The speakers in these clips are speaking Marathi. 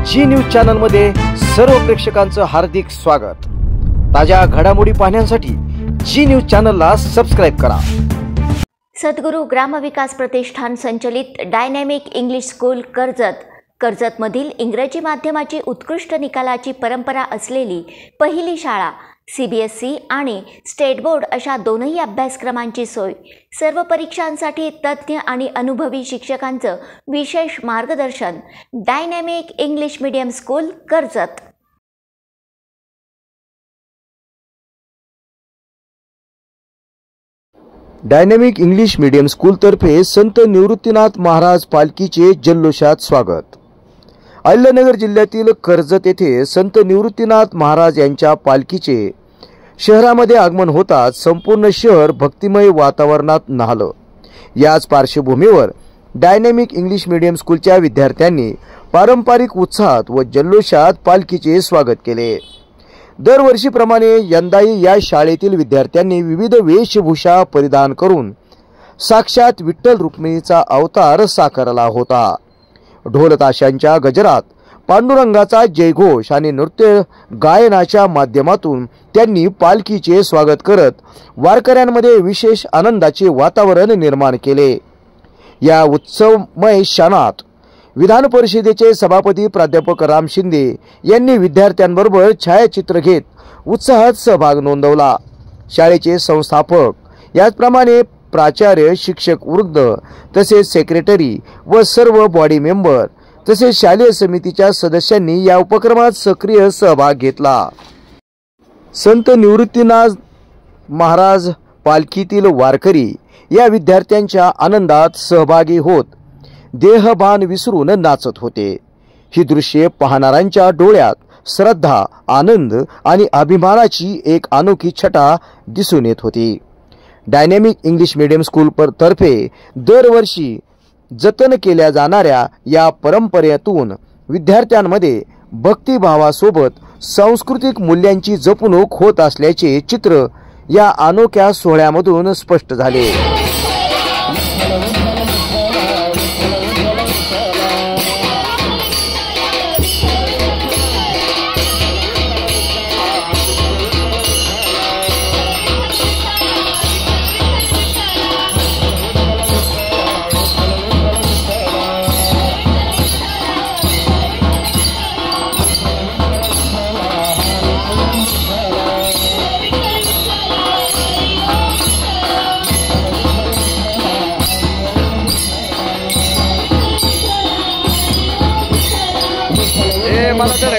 जी न्यूज चॅनल मध्ये सर्व प्रेक्षकांचं हार्दिक स्वागत। ताज्या घडामोडी पाहण्यासाठी जी न्यूज चॅनलला सबस्क्राइब करा। सद्गुरू ग्रामविकास प्रतिष्ठान संचलित डायनॅमिक इंग्लिश स्कूल कर्जतमधील इंग्रजी माध्यमाची उत्कृष्ट निकालाची परंपरा असलेली पहिली शाळा CBSE आणि स्टेट बोर्ड अशा दोनही अभ्यासक्रमांची सोय, सर्व परीक्षांसाठी तज्ञ आणि अनुभवी शिक्षकांचं विशेष मार्गदर्शन। Dynamic English medium school Karjat. Dynamic English medium school तर्फे संत निवृत्तीनाथ महाराज पालखीचे जल्लोषात स्वागत। अहिल्यानगर जिल्ह्यातील कर्जत येथे संत निवृत्तीनाथ महाराज यांच्या पालखीचे शहरामध्ये आगमन होताच संपूर्ण शहर भक्तिमय वातावरणात न्हालं। याच पार्श्वभूमीवर डायनॅमिक इंग्लिश मीडियम स्कूलच्या विद्यार्थ्यांनी पारंपरिक उत्साहात व जल्लोषात पालखीचे स्वागत केले। दरवर्षीप्रमाणे यंदाही या शाळेतील विद्यार्थ्यांनी विविध वेशभूषा परिधान करून साक्षात विठ्ठल रुक्मिणीचा अवतार साकारला होता। ढोल ताशांच्या गजरात पांडुरंगाचा जयघोष आणि नृत्य गायनाच्या माध्यमातून त्यांनी पालखीचे स्वागत करत वारकऱ्यांमध्ये विशेष आनंदाचे वातावरण निर्माण केले। या उत्सवमय क्षणात विधान परिषदेचे सभापती प्राध्यापक राम शिंदे यांनी विद्यार्थ्यांबरोबर छायाचित्र घेत उत्साहात सहभाग नोंदवला। शाळेचे संस्थापक याचप्रमाणे प्राचार्य, शिक्षक वृंद तसेच सेक्रेटरी व सर्व बॉडी मेंबर तसेच शालेय समितीच्या सदस्यांनी या उपक्रमात सक्रिय सहभाग घेतला। संत निवृत्तीनाथ महाराज पालखीतील वारकरी या विद्यार्थ्यांच्या आनंदात सहभागी होत देहभान विसरून नाचत होते। ही दृश्ये पाहणाऱ्यांच्या डोळ्यात श्रद्धा, आनंद आणि अभिमानाची एक अनोखी छटा दिसून येत होती। डायनॅमिक इंग्लिश मीडियम स्कूल तर्फे दरवर्षी जतन केल्या जाणाऱ्या या परंपरेतून विद्यार्थ्यांमध्ये भक्तिभावासोबत सांस्कृतिक मूल्यांची जपणूक होत असल्याचे चित्र या अनोख्या सोहळ्यामधून स्पष्ट झाले। मला तर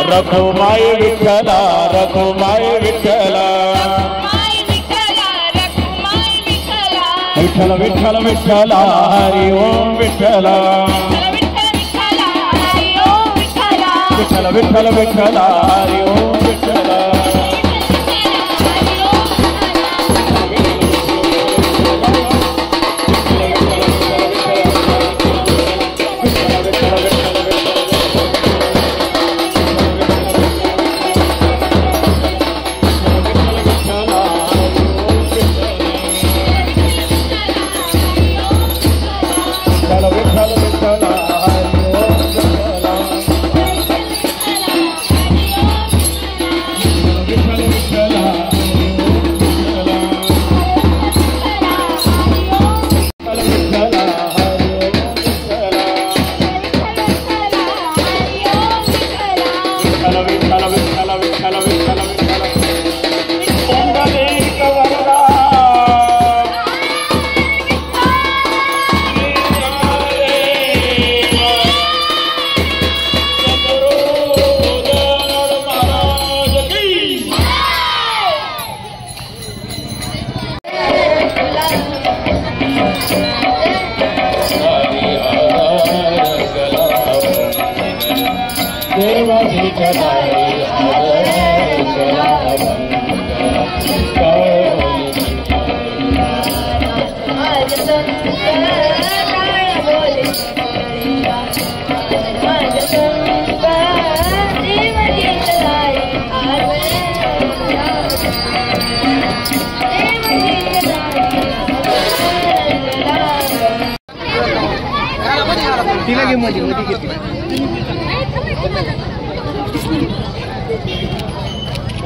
रघुमाई विठ्ठला, रघुमाई विठ्ठला, विठ्ठल विठ्ठल विठ्ठला, हरि ओम विठ्ठला, विठ्ठल विठ्ठल विठ्ठला, हरि ओम विठ्ठला।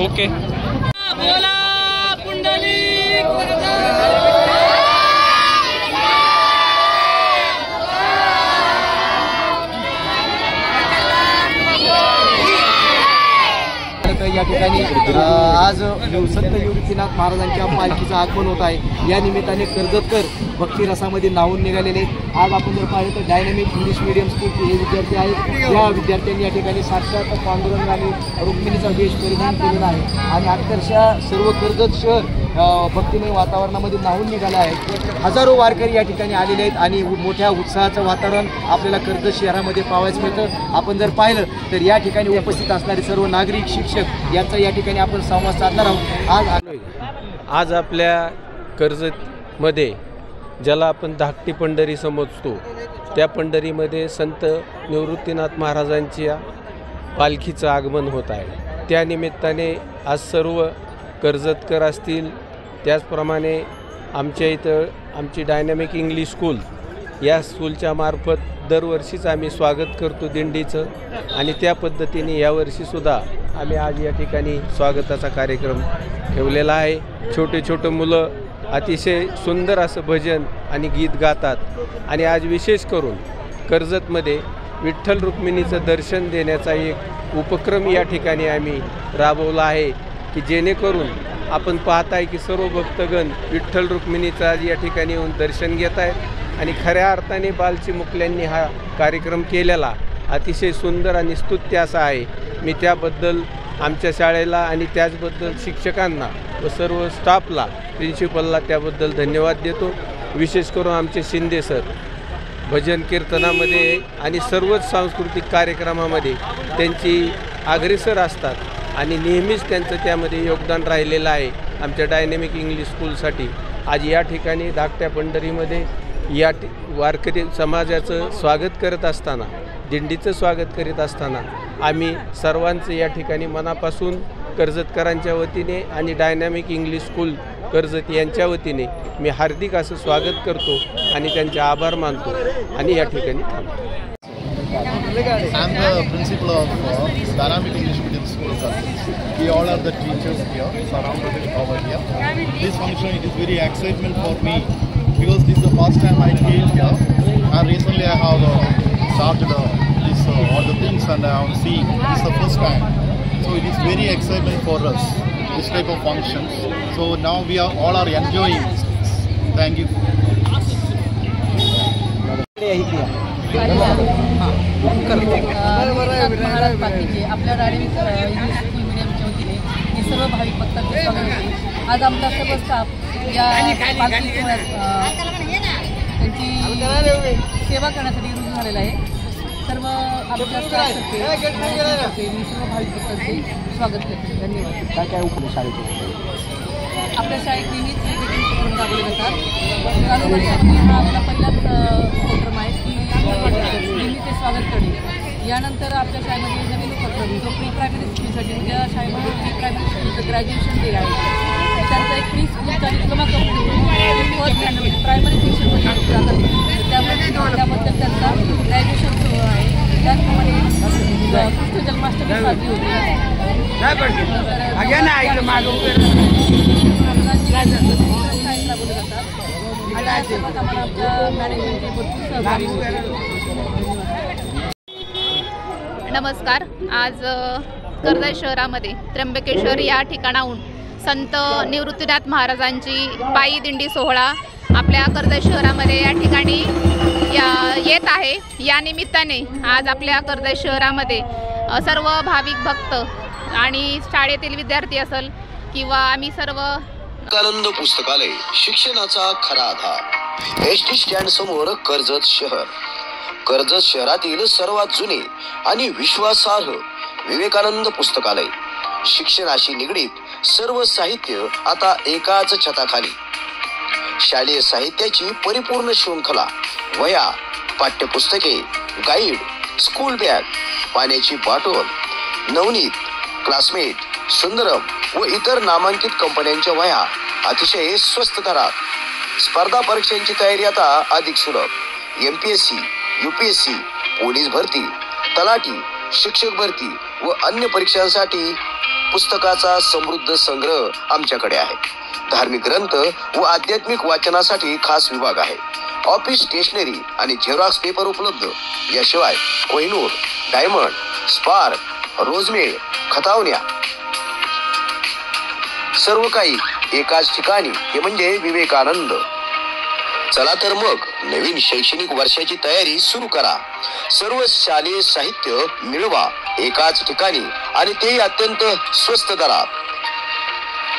ओके बोला पुंडलिक या ठिकाणी आज संत निवृत्तीनाथ महाराजांच्या पालखीचं आगमन होत आहे। या निमित्ताने कर्जतकर भक्ती रसामध्ये न्हावून निघालेले। आज आपण जर पाहिलं तर डायनॅमिक इंग्लिश मीडियम स्कूलचे हे विद्यार्थी आहेत। या विद्यार्थ्यांनी या ठिकाणी साक्षात पांडुरंग आणि रुक्मिणीचा वेश परिधान केलेला आहे आणि अक्षरशः सर्व कर्जत शहर भक्तिमय वातावरणामध्ये न्हावून निघाले आहेत। हजारो वारकरी या ठिकाणी आलेले आहेत आणि मोठ्या उत्साहाचं वातावरण आपल्याला कर्जत शहरामध्ये पाहायचं मिळतं। आपण जर पाहिलं तर या ठिकाणी उपस्थित असणारे सर्व नागरिक, शिक्षक यांचा या ठिकाणी आपण संवाद साधणार आहोत। आज आपल्या कर्जतमध्ये ज्याला आपण धाकटी पंढरी समजतो त्या पंढरीमध्ये संत निवृत्तीनाथ महाराजांच्या पालखीचं आगमन होत आहे। त्या निमित्ताने आज सर्व कर्जतकर असतील, त्याचप्रमाणे आमच्या इथं आमची डायनॅमिक इंग्लिश स्कूल या स्कूलच्या मार्फत दरवर्षीच आम्ही स्वागत करतो दिंडीचं आणि त्या पद्धतीने यावर्षीसुद्धा आम्ही आज या ठिकाणी स्वागताचा कार्यक्रम ठेवलेला आहे। छोटे छोटे मुलं अतिशय सुंदर असं भजन आणि गीत गातात आणि आज विशेष करून कर्जतमध्ये विठ्ठल रुक्मिणीचं दर्शन देण्याचा एक उपक्रम या ठिकाणी आम्ही राबवला आहे की जेणेकरून आपण पाहताय की सर्व भक्तगण विठ्ठल रुक्मिणीचं आज या ठिकाणी येऊन दर्शन घेत आहेत आणि खऱ्या अर्थाने बालचिमुकल्यांनी हा कार्यक्रम केलेला अतिशय सुंदर आणि स्तुत्य असा आहे। मी त्याबद्दल आमच्या शाळेला आणि त्याचबद्दल शिक्षकांना व सर्व स्टाफला, प्रिन्सिपलला त्याबद्दल धन्यवाद देतो। विशेष करून आमचे शिंदे सर भजन कीर्तनामध्ये आणि सर्वच सांस्कृतिक कार्यक्रमामध्ये त्यांची अग्रेसर असतात आणि नेहमीच त्यांचं त्यामध्ये योगदान राहिलेलं आहे आमच्या डायनॅमिक इंग्लिश स्कूलसाठी। आज या ठिकाणी धाकट्या पंढरीमध्ये या वारकरी समाजाचं स्वागत करत असताना, दिंडीचं स्वागत करीत असताना आम्ही सर्वांचं या ठिकाणी मनापासून कर्जतकरांच्या वतीने आणि डायनॅमिक इंग्लिश स्कूल कर्जत यांच्या वतीने मी हार्दिक असं स्वागत करतो आणि त्यांचे आभार मानतो आणि या ठिकाणी थांबतो। I'm the principal of Dynamic English Medium School. We all are the teachers here, surrounded over here. This function it is very excitement for me because this is the first time I came here, and recently I have started this all the things, and I am seeing this is the first time. So it is very excitement for us this type of functions. So now we are all are enjoying. Thank you. Maharaj पालखीचे आपल्या डायनॅमिक इंग्लिश स्कूल मीडियमच्या वतीने हे सर्व भाविक भक्तांचे स्वागत होते। आज आमचा सर्व स्टाफ या पालखी सोहळ्यात त्यांची सेवा करण्यासाठी रुजू झालेला आहे। सर्व आमच्या स्टाफतर्फे मी सर्व भाविक भक्तांचे स्वागत करते। धन्यवाद। काय उपशाळेचे आपल्या शाळेत नेहमीच वेगवेगळे उपक्रम राबवले जातात। चालू वर्षामध्ये हा आपला पहिलाच उपक्रम आहे की नेहमी ते स्वागत करणे। यानंतर आपल्या शाळेमध्ये नवीन उपक्रम जो प्री प्रायमरी स्कूलसाठी म्हणजे शाळेमध्ये प्री प्रायमरी स्कूलचं ग्रॅज्युएशन डे आहे, त्यांचा एक प्री स्कूलचा diploma complete first standard primary सेक्शनमध्ये जातात, त्याबद्दल त्यांचा ग्रॅज्युएशन सुरू आहे। त्याचप्रमाणे कृष्ण जन्माष्टमी साजरी होती। नमस्कार। आज कर्जत शहरामध्ये त्र्यंबकेश्वर या ठिकाणाहून संत निवृत्तीनाथ महाराजांची पायी दिंडी सोहळा आपल्या कर्जत शहरामध्ये या ठिकाणी येत आहे। या निमित्ताने आज आपल्या कर्जत शहरामध्ये सर्व भाविक भक्त आणि शाळेतील विद्यार्थी असेल किंवा आम्ही सर्व विवेकानंद पुस्तकालय शिक्षणाचा खरा आधार, एसटी स्टँड समोर कर्जत शहर। कर्जत शहरातील सर्वात जुने आणि विश्वासार्ह विवेकानंद पुस्तकालय, शिक्षणाशी निगडीत सर्व साहित्य आता एकाच छताखाली। शालेय साहित्याची परिपूर्ण शृंखला, वह्या, पाठ्यपुस्तके, गाईड, स्कूल बॅग, पाण्याची बॉटल, नवनीत, क्लासमेट, सुंदरम व इतर नामांकित कंपन्यांच्या वह्या अतिशय स्वस्त दरात. स्पर्धा परीक्षांची तयारी आता अधिक सुलभ. MPSC, UPSC, पोलीस भरती, तलाठी, शिक्षक भरती व अन्य परीक्षांसाठी पुस्तकाचा समृद्ध संग्रह आमच्याकडे आहे. धार्मिक ग्रंथ व आध्यात्मिक वाचनासाठी खास विभाग आहे. ऑफिस स्टेशनरी आणि झेरॉक्स पेपर उपलब्ध. याशिवाय कोहिनूर, डायमंड, स्पार्क, रोजमेड, खतावण्या सर्व काही एकाच ठिकाणी, ते म्हणजे विवेकानंद. चला तर मग नवीन शैक्षणिक वर्षाची तयारी सुरू करा. सर्व शालेय साहित्य मिळवा एकाच ठिकाणी आणि तेही अत्यंत स्वस्त दरात.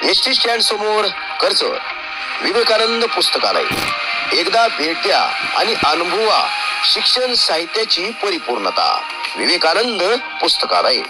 SD स्टँड समोर कर्जत, विवेकानंद पुस्तकालय. एकदा भेट द्या आणि अनुभवा शिक्षण साहित्याची परिपूर्णता. विवेकानंद पुस्तकालय.